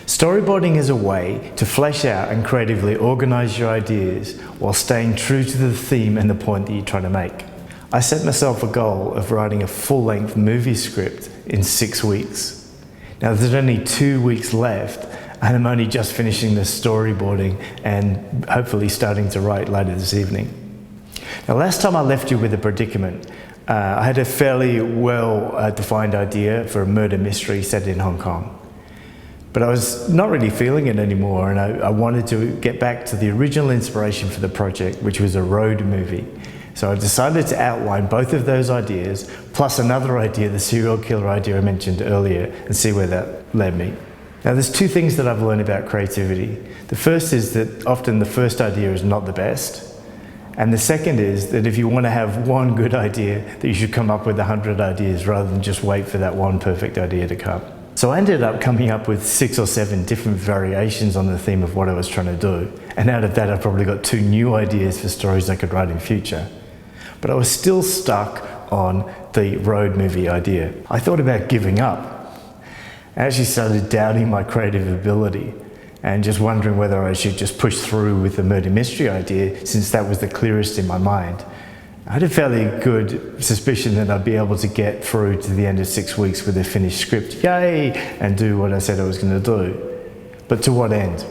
Storyboarding is a way to flesh out and creatively organize your ideas while staying true to the theme and the point that you're trying to make. I set myself a goal of writing a full-length movie script in 6 weeks. Now there's only 2 weeks left and I'm only just finishing the storyboarding and hopefully starting to write later this evening. Now last time I left you with a predicament. I had a fairly well-defined idea for a murder mystery set in Hong Kong. But I was not really feeling it anymore, and I wanted to get back to the original inspiration for the project, which was a road movie. So I decided to outline both of those ideas, plus another idea, the serial killer idea I mentioned earlier, and see where that led me. Now there's two things that I've learned about creativity. The first is that often the first idea is not the best. And the second is that if you want to have one good idea, that you should come up with 100 ideas rather than just wait for that one perfect idea to come. So I ended up coming up with 6 or 7 different variations on the theme of what I was trying to do. And out of that, I probably got 2 new ideas for stories I could write in future. But I was still stuck on the road movie idea. I thought about giving up. I actually started doubting my creative ability and just wondering whether I should just push through with the murder mystery idea, since that was the clearest in my mind. I had a fairly good suspicion that I'd be able to get through to the end of 6 weeks with a finished script, yay, and do what I said I was going to do. But to what end?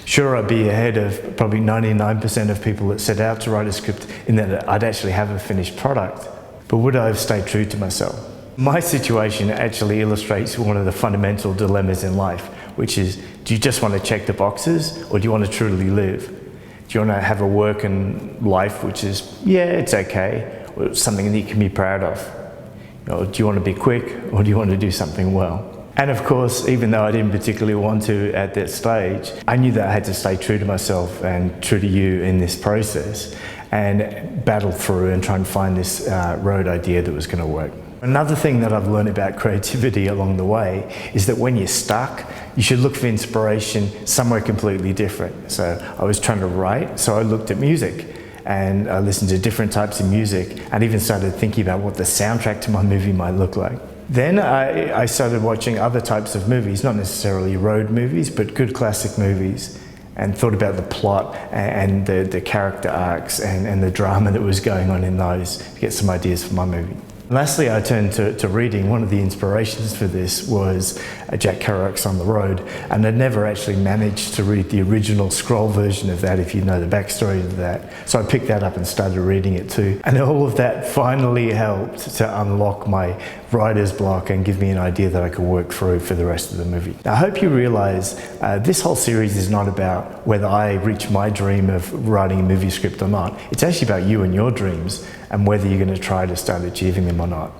Sure, I'd be ahead of probably 99% of people that set out to write a script in that I'd actually have a finished product. But would I have stayed true to myself? My situation actually illustrates one of the fundamental dilemmas in life, which is, do you just want to check the boxes, or do you want to truly live? Do you want to have a work and life which is, yeah, it's okay, or something that you can be proud of? Do you want to be quick, or do you want to do something well? And of course, even though I didn't particularly want to at that stage, I knew that I had to stay true to myself and true to you in this process and battle through and try and find this road idea that was going to work. Another thing that I've learned about creativity along the way is that when you're stuck, you should look for inspiration somewhere completely different. So I was trying to write, so I looked at music and I listened to different types of music and even started thinking about what the soundtrack to my movie might look like. Then I started watching other types of movies, not necessarily road movies, but good classic movies, and thought about the plot and the character arcs and the drama that was going on in those to get some ideas for my movie. Lastly, I turned to reading. One of the inspirations for this was Jack Kerouac's On the Road, and I'd never actually managed to read the original scroll version of that, if you know the backstory of that. So I picked that up and started reading it too. And all of that finally helped to unlock my writer's block and give me an idea that I could work through for the rest of the movie. Now, I hope you realize this whole series is not about whether I reach my dream of writing a movie script or not. It's actually about you and your dreams and whether you're going to try to start achieving them or not.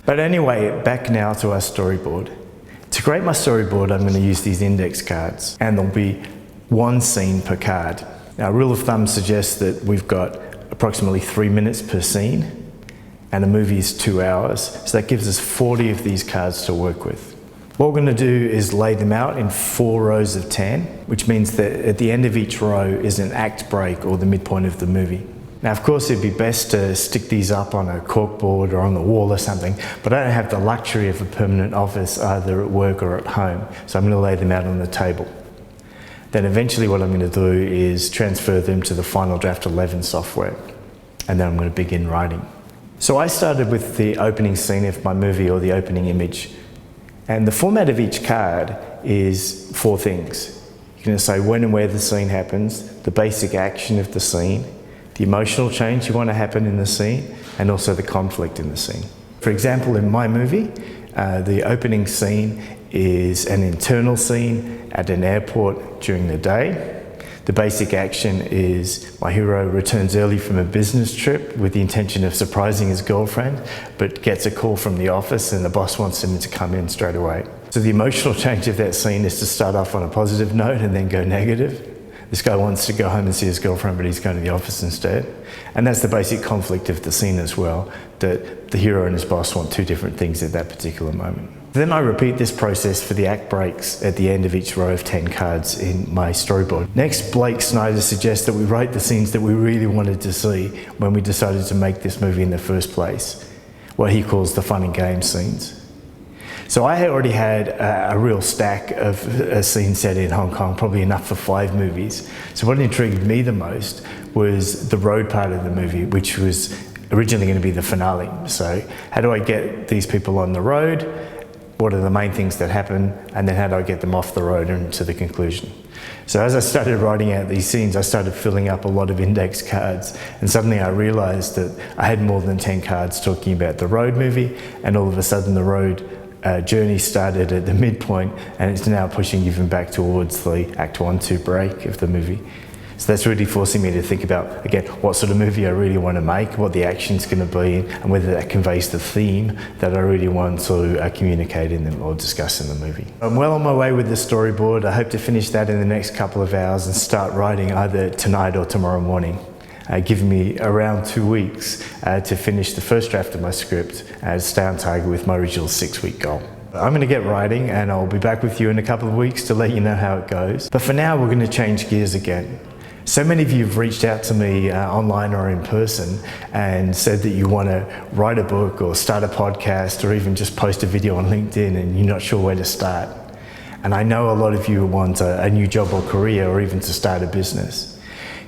But anyway, back now to our storyboard. To create my storyboard, I'm going to use these index cards, and there'll be 1 scene per card. Now, rule of thumb suggests that we've got approximately 3 minutes per scene, and a movie is 2 hours, so that gives us 40 of these cards to work with. What we're going to do is lay them out in 4 rows of 10, which means that at the end of each row is an act break, or the midpoint of the movie. Now, of course, it'd be best to stick these up on a corkboard or on the wall or something, but I don't have the luxury of a permanent office either at work or at home, so I'm going to lay them out on the table. Then eventually what I'm going to do is transfer them to the Final Draft 11 software, and then I'm going to begin writing. So I started with the opening scene of my movie, or the opening image, and the format of each card is 4 things. You're going to say when and where the scene happens, the basic action of the scene, the emotional change you want to happen in the scene, and also the conflict in the scene. For example, in my movie, the opening scene is an internal scene at an airport during the day. The basic action is my hero returns early from a business trip with the intention of surprising his girlfriend, but gets a call from the office and the boss wants him to come in straight away. So the emotional change of that scene is to start off on a positive note and then go negative. This guy wants to go home and see his girlfriend, but he's going to the office instead. And that's the basic conflict of the scene as well, that the hero and his boss want 2 different things at that particular moment. Then I repeat this process for the act breaks at the end of each row of 10 cards in my storyboard. Next, Blake Snyder suggests that we write the scenes that we really wanted to see when we decided to make this movie in the first place, what he calls the fun and games scenes. So I had already had a real stack of a scene set in Hong Kong, probably enough for 5 movies. So what intrigued me the most was the road part of the movie, which was originally going to be the finale. So how do I get these people on the road? What are the main things that happen? And then how do I get them off the road and to the conclusion? So as I started writing out these scenes, I started filling up a lot of index cards, and suddenly I realized that I had more than 10 cards talking about the road movie, and all of a sudden the road journey started at the midpoint, and it's now pushing even back towards the Act 1-2 break of the movie. So that's really forcing me to think about, again, what sort of movie I really want to make, what the action's going to be, and whether that conveys the theme that I really want to communicate in them or discuss in the movie. I'm well on my way with the storyboard. I hope to finish that in the next couple of hours and start writing either tonight or tomorrow morning. Giving me around 2 weeks to finish the first draft of my script and stay on target with my original 6-week goal. I'm going to get writing, and I'll be back with you in a couple of weeks to let you know how it goes. But for now, we're going to change gears again. So many of you have reached out to me online or in person and said that you want to write a book or start a podcast or even just post a video on LinkedIn and you're not sure where to start. And I know a lot of you want a new job or career or even to start a business.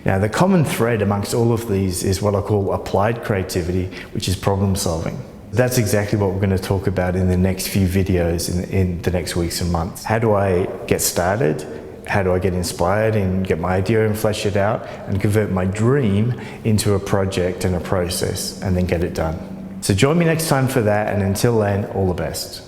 Now, the common thread amongst all of these is what I call applied creativity, which is problem solving. That's exactly what we're going to talk about in the next few videos in the next weeks and months. How do I get started? How do I get inspired and get my idea and flesh it out and convert my dream into a project and a process and then get it done? So join me next time for that, and until then, all the best.